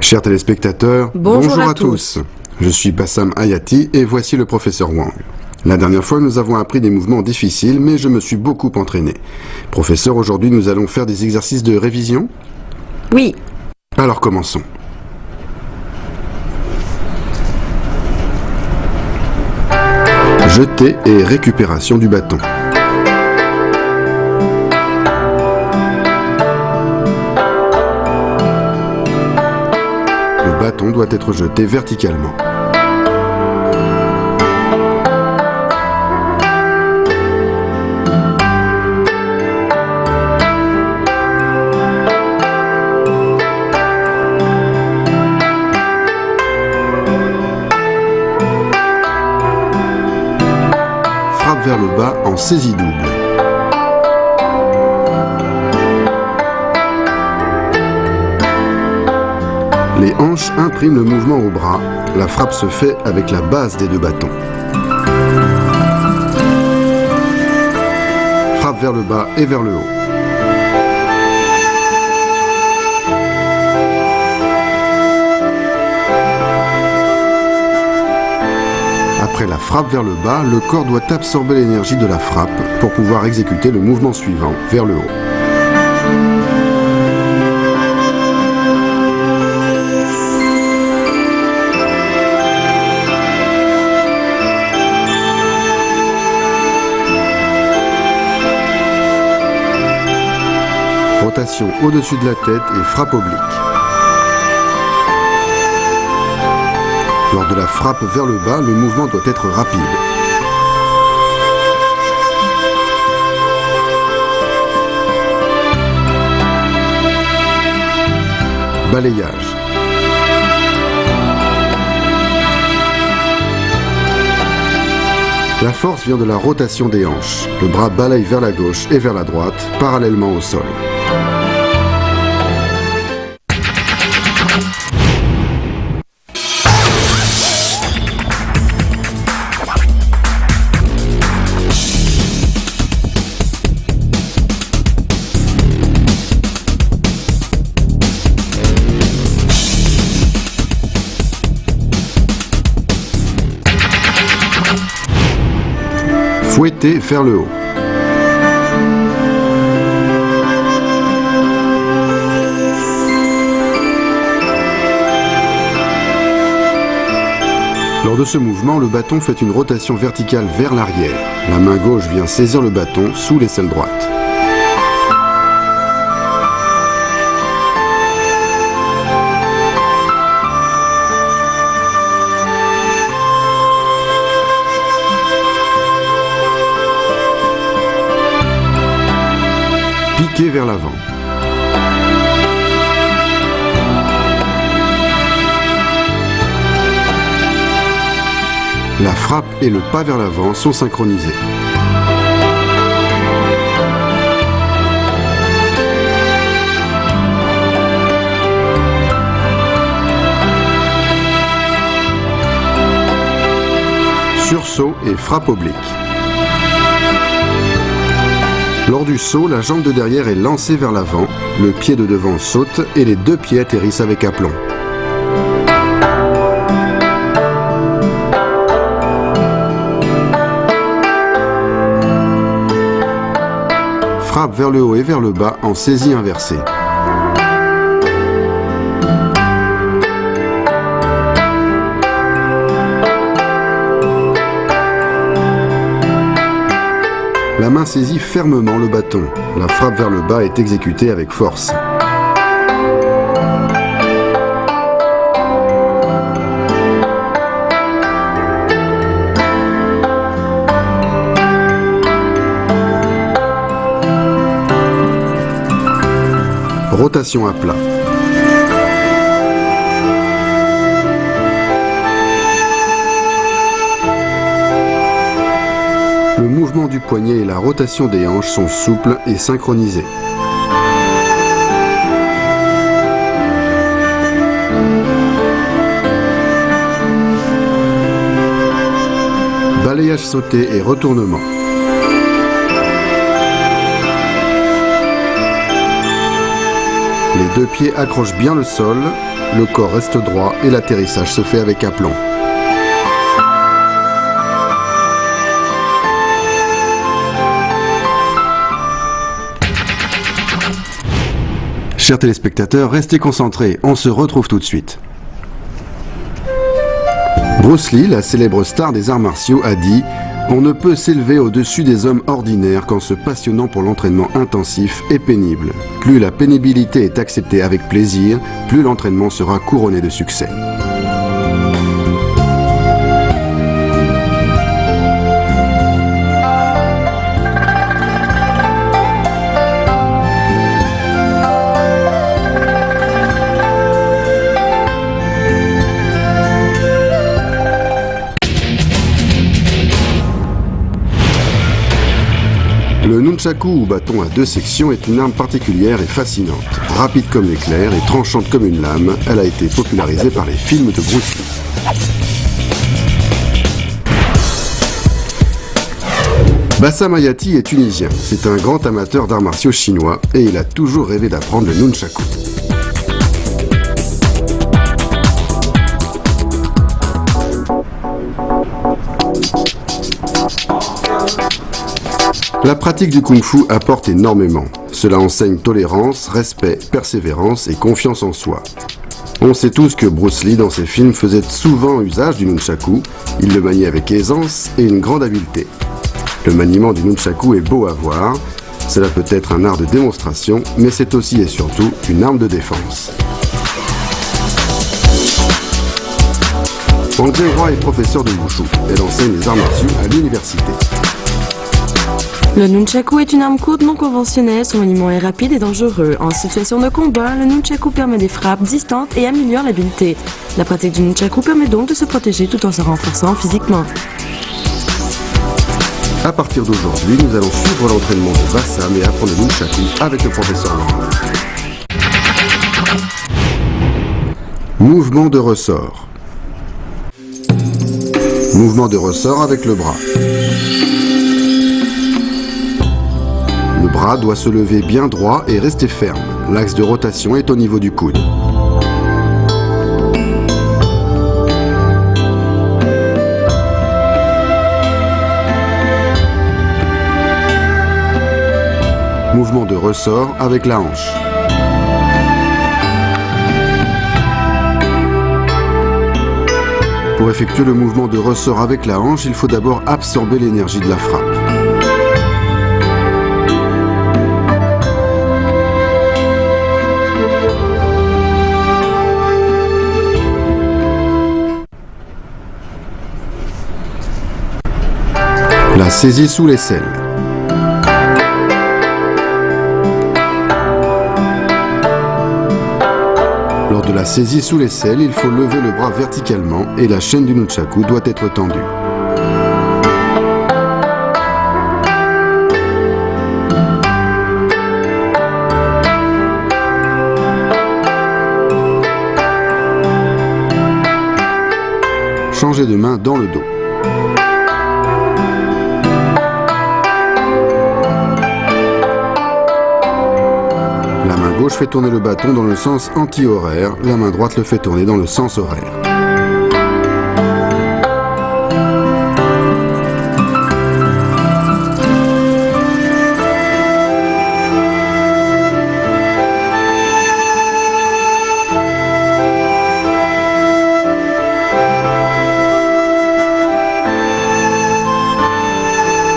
Chers téléspectateurs, bonjour à tous. Je suis Bassam Hayati et voici le professeur Wang. La dernière fois, nous avons appris des mouvements difficiles, mais je me suis beaucoup entraîné. Professeur, aujourd'hui, nous allons faire des exercices de révision ? Oui. Alors commençons. Jeter et récupération du bâton. Le bâton doit être jeté verticalement. Frappe vers le bas en saisie double. Les hanches impriment le mouvement au bras. La frappe se fait avec la base des deux bâtons. Frappe vers le bas et vers le haut. Après la frappe vers le bas, le corps doit absorber l'énergie de la frappe pour pouvoir exécuter le mouvement suivant, vers le haut. Rotation au-dessus de la tête et frappe oblique. Lors de la frappe vers le bas, le mouvement doit être rapide. Balayage. La force vient de la rotation des hanches. Le bras balaye vers la gauche et vers la droite, parallèlement au sol. Fouetter vers le haut. Lors de ce mouvement, le bâton fait une rotation verticale vers l'arrière. La main gauche vient saisir le bâton sous l'aisselle droite. Piquer vers l'avant. La frappe et le pas vers l'avant sont synchronisés. Sursaut et frappe oblique. Lors du saut, la jambe de derrière est lancée vers l'avant, le pied de devant saute et les deux pieds atterrissent avec aplomb. Frappe vers le haut et vers le bas en saisie inversée. La main saisit fermement le bâton. La frappe vers le bas est exécutée avec force. Rotation à plat. Le mouvement du poignet et la rotation des hanches sont souples et synchronisés. Balayage sauté et retournement. Les Les deux pieds accrochent bien le sol, le corps reste droit et l'atterrissage se fait avec aplomb. Chers téléspectateurs, restez concentrés, on se retrouve tout de suite. Bruce Lee, la célèbre star des arts martiaux, a dit « On ne peut s'élever au-dessus des hommes ordinaires qu'en se passionnant pour l'entraînement intensif et pénible. Plus la pénibilité est acceptée avec plaisir, plus l'entraînement sera couronné de succès. » Le nunchaku ou bâton à deux sections est une arme particulière et fascinante. Rapide comme l'éclair et tranchante comme une lame, elle a été popularisée par les films de Bruce Lee. Bassam Hayati est tunisien. C'est un grand amateur d'arts martiaux chinois et il a toujours rêvé d'apprendre le nunchaku. La pratique du kung-fu apporte énormément. Cela enseigne tolérance, respect, persévérance et confiance en soi. On sait tous que Bruce Lee dans ses films faisait souvent usage du nunchaku. Il le maniait avec aisance et une grande habileté. Le maniement du nunchaku est beau à voir. Cela peut être un art de démonstration, mais c'est aussi et surtout une arme de défense. Wang Jianhua est professeur de Wushu. Elle enseigne les arts martiaux à l'université. Le nunchaku est une arme courte non conventionnelle, son maniement est rapide et dangereux. En situation de combat, le nunchaku permet des frappes distantes et améliore l'habileté. La pratique du nunchaku permet donc de se protéger tout en se renforçant physiquement. À partir d'aujourd'hui, nous allons suivre l'entraînement de Bassam et apprendre le nunchaku avec le professeur Wang. Mouvement de ressort. Mouvement de ressort avec le bras. Le bras doit se lever bien droit et rester ferme. L'axe de rotation est au niveau du coude. Mouvement de ressort avec la hanche. Pour effectuer le mouvement de ressort avec la hanche, il faut d'abord absorber l'énergie de la frappe. La saisie sous l'aisselle. Lors de la saisie sous l'aisselle, il faut lever le bras verticalement et la chaîne du nunchaku doit être tendue. Changez de main dans le dos. La main gauche fait tourner le bâton dans le sens anti-horaire, la main droite le fait tourner dans le sens horaire.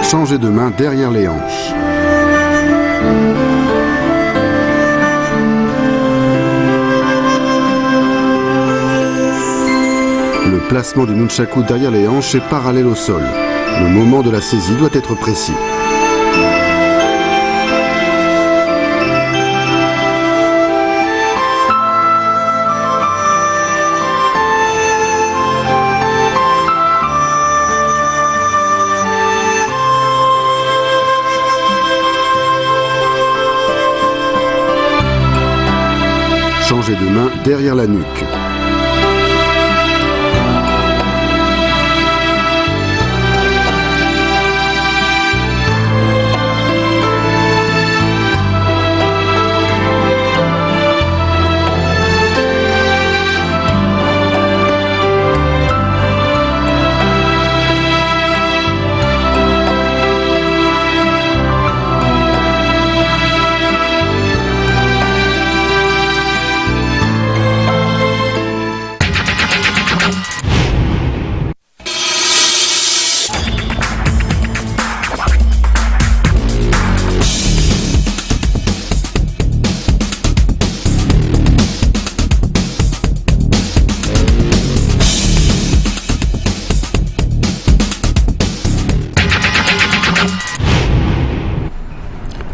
Changez de main derrière les hanches. Le placement du nunchaku derrière les hanches est parallèle au sol. Le moment de la saisie doit être précis. Changez de main derrière la nuque.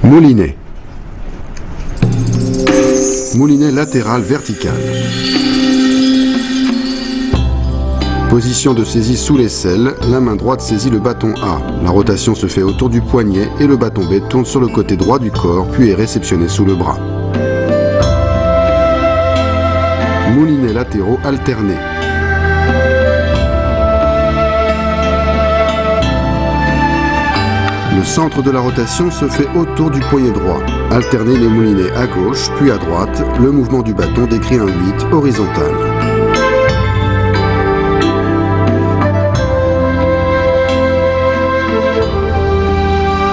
Moulinet. Moulinet latéral vertical. Position de saisie sous l'aisselle, la main droite saisit le bâton A. La rotation se fait autour du poignet et le bâton B tourne sur le côté droit du corps puis est réceptionné sous le bras. Moulinets latéraux alternés. Le centre de la rotation se fait autour du poignet droit. Alternez les moulinets à gauche puis à droite. Le mouvement du bâton décrit un 8 horizontal.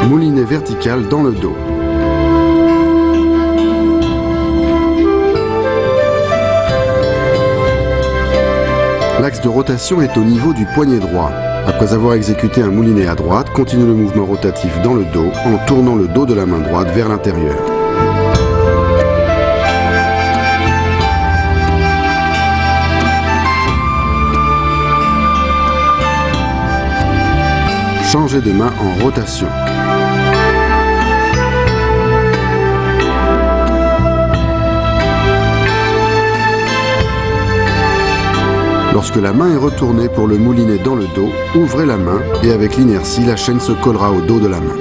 Moulinet vertical dans le dos. L'axe de rotation est au niveau du poignet droit. Après avoir exécuté un moulinet à droite, continue le mouvement rotatif dans le dos en tournant le dos de la main droite vers l'intérieur. Changez de main en rotation. Lorsque la main est retournée pour le moulinet dans le dos, ouvrez la main et avec l'inertie, la chaîne se collera au dos de la main.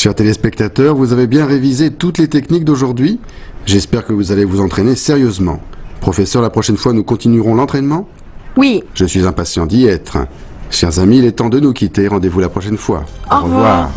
Chers téléspectateurs, vous avez bien révisé toutes les techniques d'aujourd'hui? J'espère que vous allez vous entraîner sérieusement. Professeur, la prochaine fois, nous continuerons l'entraînement? Oui. Je suis impatient d'y être. Chers amis, il est temps de nous quitter. Rendez-vous la prochaine fois. Au revoir.